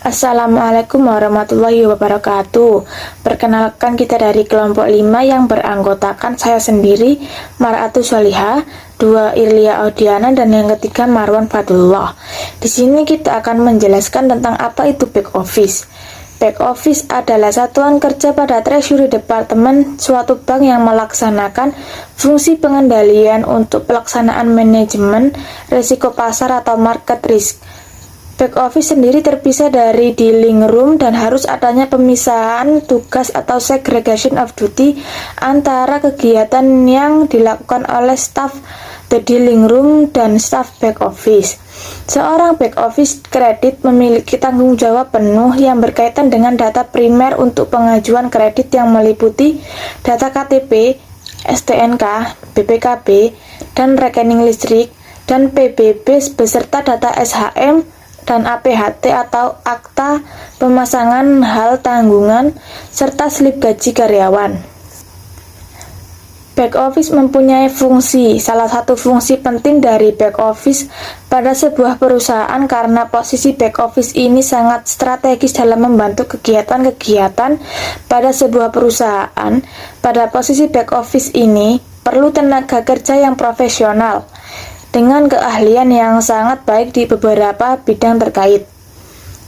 Assalamualaikum warahmatullahi wabarakatuh. Perkenalkan, kita dari kelompok 5 yang beranggotakan saya sendiri, Mar'atu Sholihah, 2 Irlia Audiana, dan yang ketiga Marwan Fadlullah. Di sini kita akan menjelaskan tentang apa itu back office. Back office adalah satuan kerja pada treasury department suatu bank yang melaksanakan fungsi pengendalian untuk pelaksanaan manajemen risiko pasar atau market risk. Back office sendiri terpisah dari dealing room dan harus adanya pemisahan tugas atau segregation of duty antara kegiatan yang dilakukan oleh staff the dealing room dan staff back office. Seorang back office kredit memiliki tanggung jawab penuh yang berkaitan dengan data primer untuk pengajuan kredit yang meliputi data KTP, STNK, BPKB, dan rekening listrik, dan PBB beserta data SHM dan APHT atau akta pemasangan hal tanggungan serta slip gaji karyawan. Back office mempunyai fungsi. Salah satu fungsi penting dari back office pada sebuah perusahaan karena posisi back office ini sangat strategis dalam membantu kegiatan-kegiatan pada sebuah perusahaan. Pada posisi back office ini perlu tenaga kerja yang profesional dengan keahlian yang sangat baik di beberapa bidang terkait.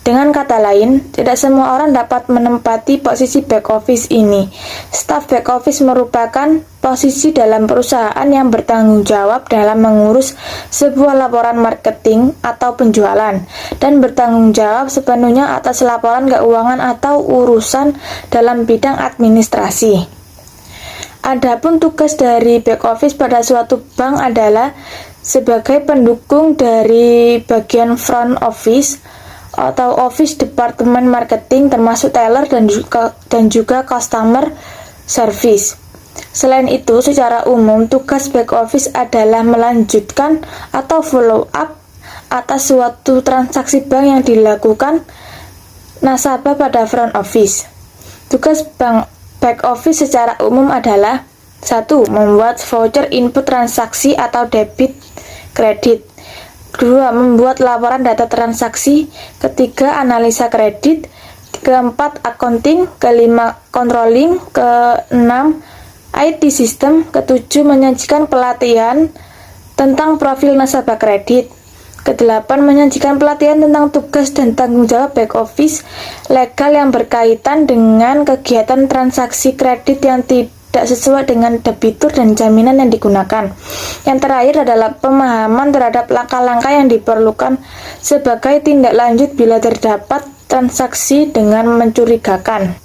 Dengan kata lain, tidak semua orang dapat menempati posisi back office ini. Staf back office merupakan posisi dalam perusahaan yang bertanggung jawab dalam mengurus sebuah laporan marketing atau penjualan, dan bertanggung jawab sepenuhnya atas laporan keuangan atau urusan dalam bidang administrasi. Adapun tugas dari back office pada suatu bank adalah sebagai pendukung dari bagian front office atau office department marketing termasuk teller dan juga customer service. Selain itu, secara umum tugas back office adalah melanjutkan atau follow up atas suatu transaksi bank yang dilakukan nasabah pada front office. Tugas bank back office secara umum adalah 1. Membuat voucher input transaksi atau debit kredit. 2. Membuat laporan data transaksi. 3. Analisa kredit. 4. Accounting. 5. Controlling. 6. IT system. 7. Menyajikan pelatihan tentang profil nasabah kredit. 8. Menyajikan pelatihan tentang tugas dan tanggung jawab back office legal yang berkaitan dengan kegiatan transaksi kredit yang tidak sesuai dengan debitur dan jaminan yang digunakan. Yang terakhir adalah pemahaman terhadap langkah-langkah yang diperlukan sebagai tindak lanjut bila terdapat transaksi dengan mencurigakan.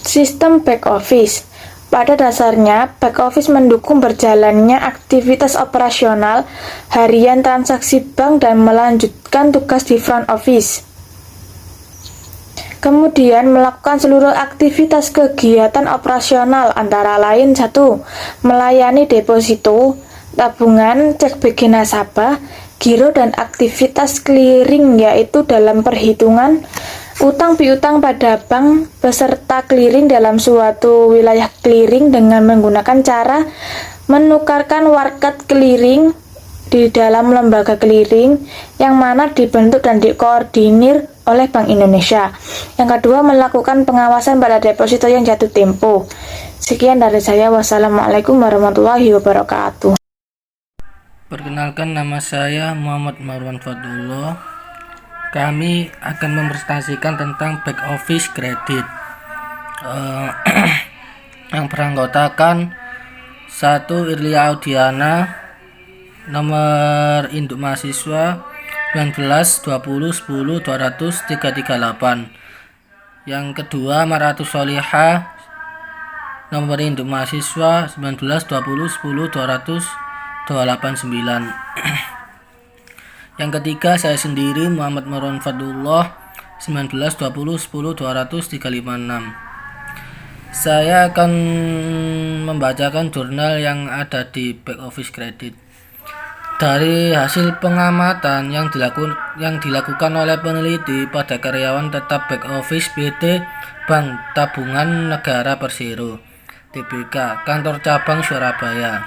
Sistem back office. Pada dasarnya, back office mendukung berjalannya aktivitas operasional harian transaksi bank dan melanjutkan tugas di front office. Kemudian melakukan seluruh aktivitas kegiatan operasional antara lain 1. Melayani deposito, tabungan, cek bagi nasabah, giro, dan aktivitas clearing yaitu dalam perhitungan utang piutang pada bank beserta clearing dalam suatu wilayah clearing dengan menggunakan cara menukarkan warkat clearing di dalam lembaga clearing yang mana dibentuk dan dikoordinir oleh Bank Indonesia. Yang kedua, melakukan pengawasan pada deposito yang jatuh tempo. Sekian dari saya. Wassalamualaikum warahmatullahi wabarakatuh. Perkenalkan, nama saya Muhammad Marwan Fadlullah. Kami akan mempresentasikan tentang back office kredit yang beranggotakan 1. Irlia Audiana, nomor induk mahasiswa 19 20 10 200 338. Yang kedua, Mar'atu Sholihah, nomor induk mahasiswa 19 20 10 200 289. Yang ketiga, saya sendiri Muhammad Marwan Fadlullah, 19 20 10 200 356. Saya akan membacakan jurnal yang ada di back office kredit. Dari hasil pengamatan yang dilakukan oleh peneliti pada karyawan tetap back office PT Bank Tabungan Negara Persero, TBK, kantor cabang Surabaya.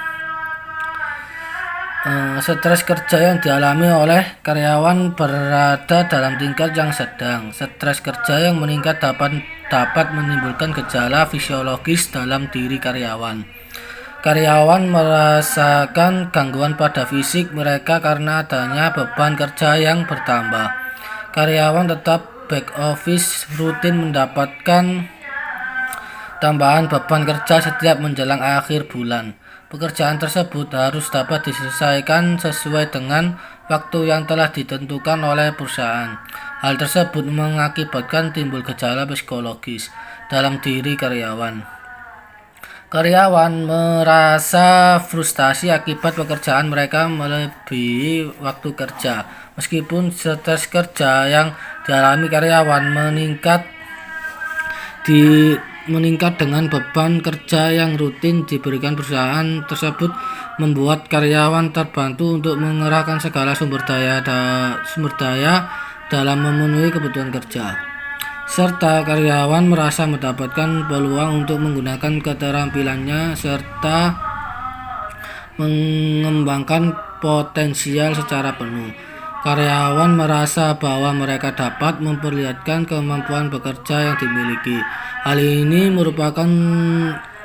Stres kerja yang dialami oleh karyawan berada dalam tingkat yang sedang. Stres kerja yang meningkat dapat menimbulkan gejala fisiologis dalam diri karyawan. Karyawan merasakan gangguan pada fisik mereka karena adanya beban kerja yang bertambah. Karyawan tetap back office rutin mendapatkan tambahan beban kerja setiap menjelang akhir bulan. Pekerjaan tersebut harus dapat diselesaikan sesuai dengan waktu yang telah ditentukan oleh perusahaan. Hal tersebut mengakibatkan timbul gejala psikologis dalam diri karyawan. Karyawan merasa frustasi akibat pekerjaan mereka melebihi waktu kerja. Meskipun stres kerja yang dialami karyawan meningkat dengan beban kerja yang rutin diberikan perusahaan tersebut, membuat karyawan terbantu untuk mengerahkan segala sumber daya dalam memenuhi kebutuhan kerja, serta karyawan merasa mendapatkan peluang untuk menggunakan keterampilannya serta mengembangkan potensial secara penuh. Karyawan merasa bahwa mereka dapat memperlihatkan kemampuan bekerja yang dimiliki. Hal ini merupakan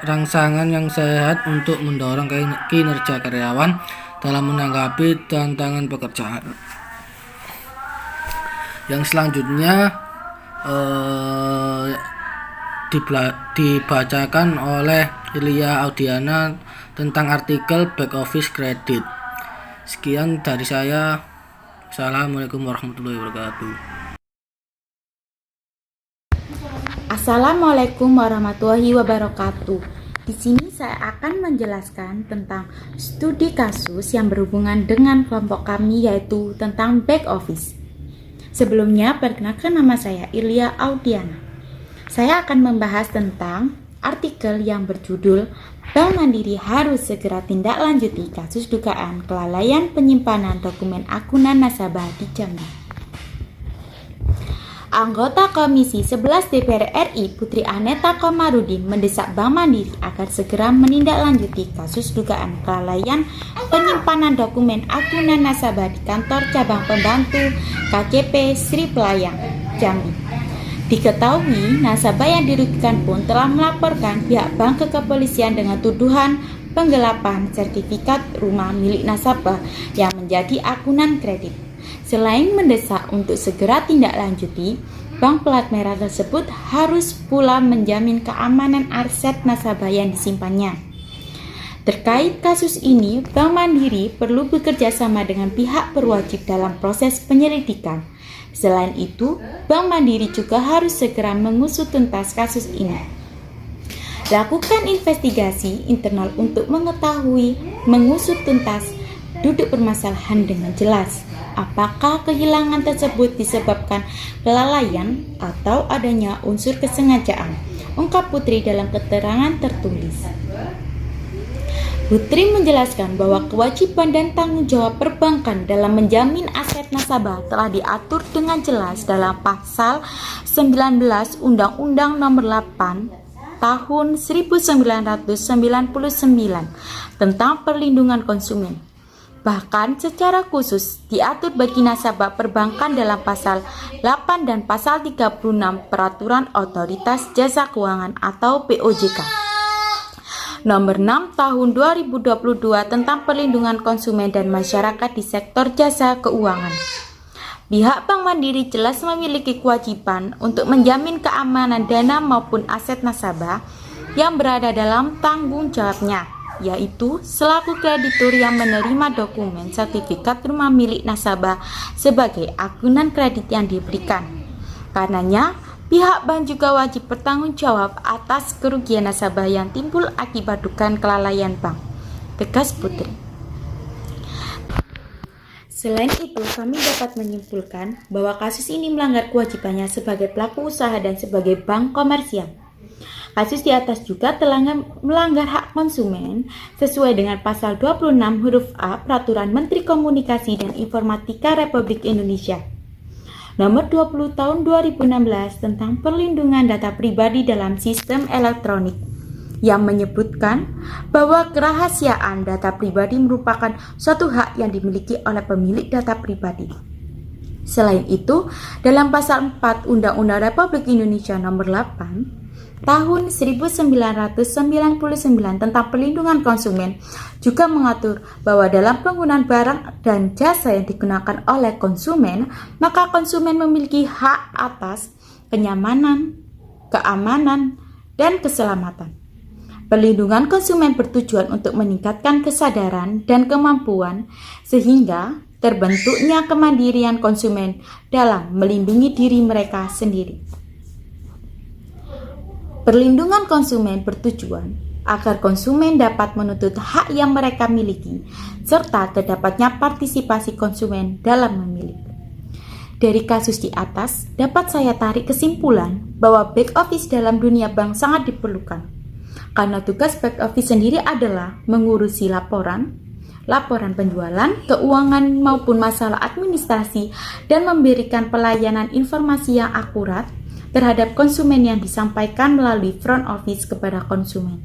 rangsangan yang sehat untuk mendorong kinerja karyawan dalam menanggapi tantangan pekerjaan. Yang selanjutnya dibacakan oleh Irlia Audiana tentang artikel Back Office Credit. Sekian dari saya. Assalamualaikum warahmatullahi wabarakatuh. Assalamualaikum warahmatullahi wabarakatuh. Di sini saya akan menjelaskan tentang studi kasus yang berhubungan dengan kelompok kami, yaitu tentang back office. Sebelumnya, perkenalkan, nama saya Irlia Audiana. Saya akan membahas tentang artikel yang berjudul Bank Mandiri harus segera tindak lanjuti kasus dugaan kelalaian penyimpanan dokumen akunan nasabah di Jambi. Anggota Komisi 11 DPR RI Putri Aneta Komarudin mendesak Bank Mandiri agar segera menindaklanjuti kasus dugaan kelalaian penyimpanan dokumen akunan nasabah di kantor cabang pembantu KCP Sri Pelayang, Jambi. Diketahui, nasabah yang dirugikan pun telah melaporkan pihak bank ke kepolisian dengan tuduhan penggelapan sertifikat rumah milik nasabah yang menjadi akunan kredit. Selain mendesak untuk segera tindak lanjuti, bank plat merah tersebut harus pula menjamin keamanan aset nasabah yang disimpannya. Terkait kasus ini, Bank Mandiri perlu bekerja sama dengan pihak berwajib dalam proses penyelidikan. Selain itu, Bank Mandiri juga harus segera mengusut tuntas kasus ini. Lakukan investigasi internal untuk mengusut tuntas duduk permasalahan dengan jelas. Apakah kehilangan tersebut disebabkan kelalaian atau adanya unsur kesengajaan? Ungkap Putri dalam keterangan tertulis. Putri menjelaskan bahwa kewajiban dan tanggung jawab perbankan dalam menjamin aset nasabah telah diatur dengan jelas dalam Pasal 19 Undang-Undang Nomor 8 Tahun 1999 tentang perlindungan konsumen. Bahkan secara khusus diatur bagi nasabah perbankan dalam Pasal 8 dan Pasal 36 Peraturan Otoritas Jasa Keuangan atau POJK. Nomor 6 Tahun 2022 tentang perlindungan konsumen dan masyarakat di sektor jasa keuangan. Pihak Bank Mandiri jelas memiliki kewajiban untuk menjamin keamanan dana maupun aset nasabah yang berada dalam tanggung jawabnya, yaitu selaku kreditur yang menerima dokumen sertifikat rumah milik nasabah sebagai akunan kredit yang diberikan. Karenanya, pihak bank juga wajib bertanggung jawab atas kerugian nasabah yang timbul akibat dugaan kelalaian bank, tegas Putri. Selain itu, kami dapat menyimpulkan bahwa kasus ini melanggar kewajibannya sebagai pelaku usaha dan sebagai bank komersial. Kasus di atas juga telah melanggar hak konsumen sesuai dengan Pasal 26 huruf A Peraturan Menteri Komunikasi dan Informatika Republik Indonesia Nomor 20 Tahun 2016 tentang perlindungan data pribadi dalam sistem elektronik. yang menyebutkan bahwa kerahasiaan data pribadi merupakan suatu hak yang dimiliki oleh pemilik data pribadi. Selain itu, dalam pasal 4 Undang-Undang Republik Indonesia Nomor 8 Tahun 1999 tentang perlindungan konsumen juga mengatur bahwa dalam penggunaan barang dan jasa yang digunakan oleh konsumen, maka konsumen memiliki hak atas kenyamanan, keamanan, dan keselamatan. Perlindungan konsumen bertujuan untuk meningkatkan kesadaran dan kemampuan sehingga terbentuknya kemandirian konsumen dalam melindungi diri mereka sendiri. Perlindungan konsumen bertujuan agar konsumen dapat menuntut hak yang mereka miliki, serta terdapatnya partisipasi konsumen dalam memilih. Dari kasus di atas, dapat saya tarik kesimpulan bahwa back office dalam dunia bank sangat diperlukan, karena tugas back office sendiri adalah mengurusi laporan penjualan, keuangan maupun masalah administrasi, dan memberikan pelayanan informasi yang akurat terhadap konsumen yang disampaikan melalui front office kepada konsumen.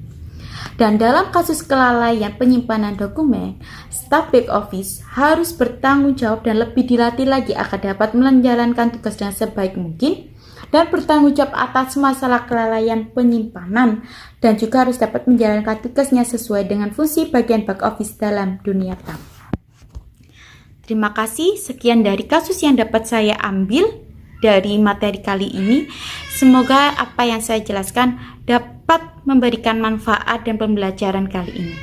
Dan dalam kasus kelalaian penyimpanan dokumen, staf back office harus bertanggung jawab dan lebih dilatih lagi agar dapat menjalankan tugas dengan sebaik mungkin dan bertanggung jawab atas masalah kelalaian penyimpanan, dan juga harus dapat menjalankan tugasnya sesuai dengan fungsi bagian back office dalam dunia bank. Terima kasih, sekian dari kasus yang dapat saya ambil dari materi kali ini. Semoga apa yang saya jelaskan dapat memberikan manfaat dan pembelajaran kali ini.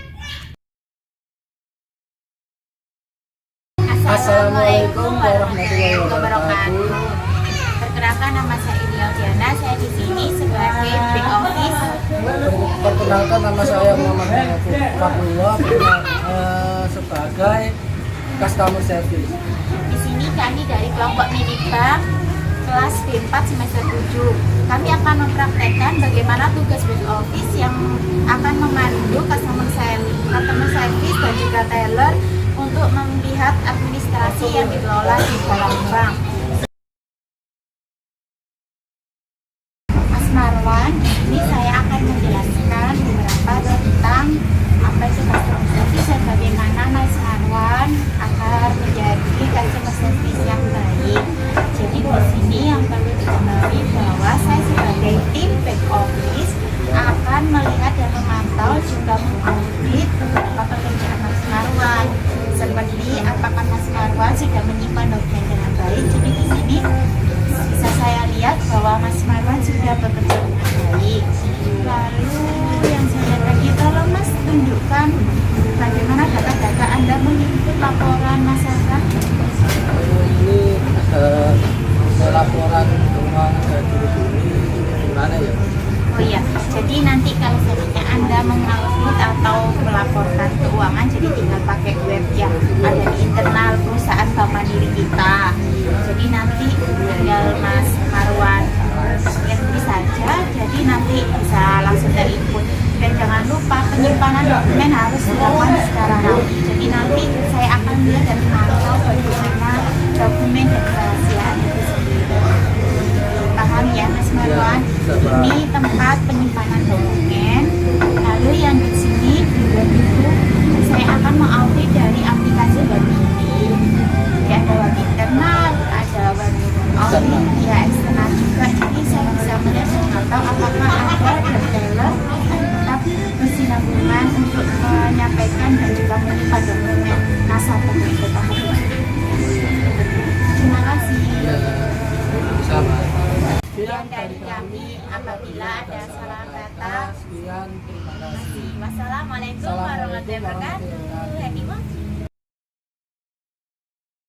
Assalamualaikum warahmatullahi wabarakatuh. Perkenalkan, nama saya Ilia Diana. Saya di sini sebagai back office. Perkenalkan, nama saya Muhammad Fadlullah, sebagai customer service. Di sini kami dari kelompok Minibank kelas B4 semester 7. Kami akan mempraktekkan bagaimana tugas back office yang akan memandu customer service dan juga teller untuk melihat administrasi yang dikelola di dalam bank. Mas Marwan, ini saya akan menjelaskan beberapa tentang apa itu customer service dan bagaimana Mas Marwan agar menjadi customer service yang baik. Jadi di sini yang perlu diketahui bahwa saya sebagai tim back office akan melihat dan memantau juga mengaudit beberapa pekerjaan Mas Marwan, seperti apakah Mas Marwan sudah menyimpan dokumen dengan baik. Jadi di sini bisa saya lihat bahwa Mas Marwan sudah bekerja dengan baik. Lalu yang saya lagi, tolong Mas tunjukkan bagaimana data-data Anda menginput laporan masyarakat. Ini ada laporan keuangan dari ini gimana ya? Oh iya, jadi nanti kalau seandainya Anda mengaudit atau melaporkan keuangan, jadi tinggal pakai web yang ada di internal perusahaan Bank Mandiri kita. Jadi nanti tinggal Mas Marwan entry saja, jadi nanti bisa langsung terinput. Dan jangan lupa penyimpanan dokumen harus dilakukan secara rapi. Jadi nanti saya akan lihat dan memantau bagaimana dokumen dan kerahasiaan itu sendiri. Paham ya Mas Marwan? Ini tempat penyimpanan dokumen. Lalu yang di sini web itu saya akan mengaudit dari aplikasi web ini. Jadi ada web internal, ada web audit, ya eksternal juga. Jadi saya bisa melihat dan memantau apakah ada retailer tetap bersinambungan untuk menyampaikan dan juga menyimpan dokumen nasabah itu. Terima kasih. Sama. Dan dari kami, apabila ada salah kata, Sekian, terima kasih. wassalamualaikum warahmatullahi wabarakatuh.